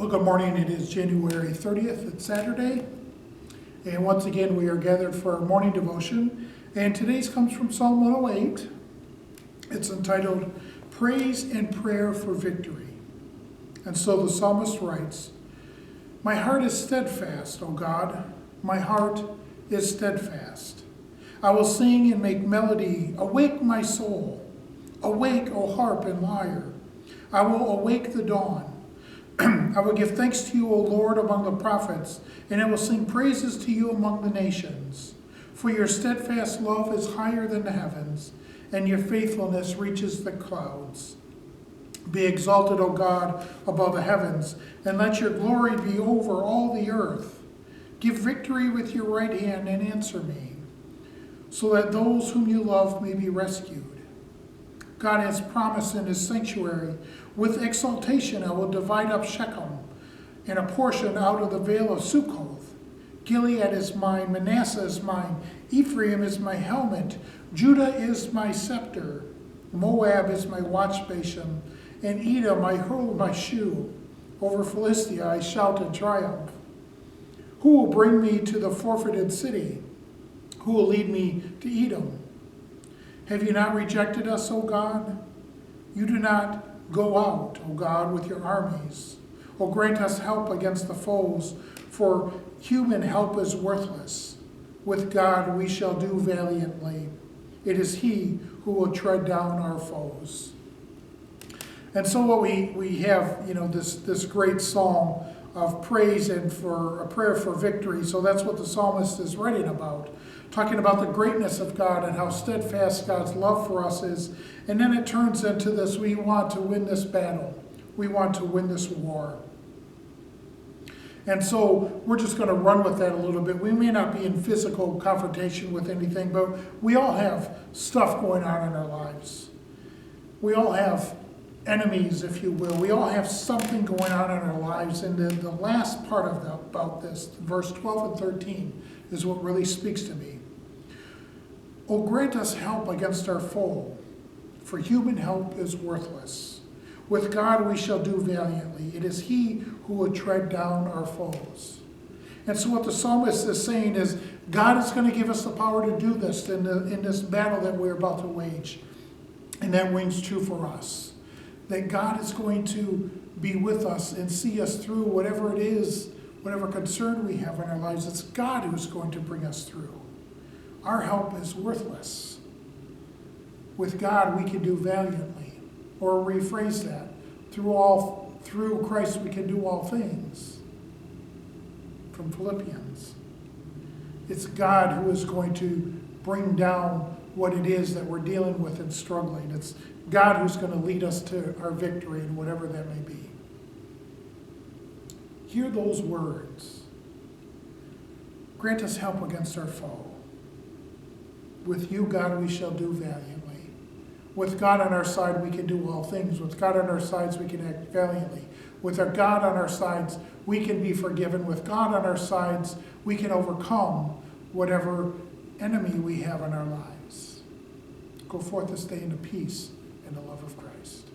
Well, good morning. It is January 30th. It's Saturday. And once again, we are gathered for our morning devotion. And today's comes from Psalm 108. It's entitled, Praise and Prayer for Victory. And so the psalmist writes, My heart is steadfast, O God. My heart is steadfast. I will sing and make melody. Awake, my soul. Awake, O harp and lyre. I will awake the dawn. I will give thanks to you, O Lord, among the prophets, and I will sing praises to you among the nations. For your steadfast love is higher than the heavens, and your faithfulness reaches the clouds. Be exalted, O God, above the heavens, and let your glory be over all the earth. Give victory with your right hand and answer me, so that those whom you love may be rescued. God has promised in his sanctuary, with exultation I will divide up Shechem, and a portion out of the vale of Sukkoth. Gilead is mine, Manasseh is mine, Ephraim is my helmet, Judah is my scepter, Moab is my watch basin, and Edom I hurl my shoe. Over Philistia I shout in triumph. Who will bring me to the forfeited city? Who will lead me to Edom? Have you not rejected us, O God? You do not go out, O God, with your armies. O grant us help against the foes, for human help is worthless. With God we shall do valiantly. It is he who will tread down our foes. And so what we have, this great psalm of praise and for a prayer for victory. So that's what the psalmist is writing about, talking about the greatness of God and how steadfast God's love for us is. And then it turns into this, we want to win this battle. We want to win this war. And so we're just going to run with that a little bit. We may not be in physical confrontation with anything, but we all have stuff going on in our lives. We all have enemies, if you will. We all have something going on in our lives. And the last part of about this, verse 12 and 13, is what really speaks to me. Oh, grant us help against our foe, for human help is worthless. With God we shall do valiantly. It is he who will tread down our foes. And so what the psalmist is saying is, God is going to give us the power to do this in this battle that we're about to wage. And that rings true for us. That God is going to be with us and see us through whatever it is, whatever concern we have in our lives. It's God who's going to bring us through. Our help is worthless. With God we can do valiantly. Or rephrase that, through Christ we can do all things. From Philippians. It's God who is going to bring down what it is that we're dealing with and struggling. It's God who's going to lead us to our victory in whatever that may be. Hear those words. Grant us help against our foe. With you, God, we shall do valiantly. With God on our side, we can do all things. With God on our sides, we can act valiantly. With our God on our sides, we can be forgiven. With God on our sides, we can overcome whatever enemy we have in our lives. Go forth this day into peace and the love of Christ.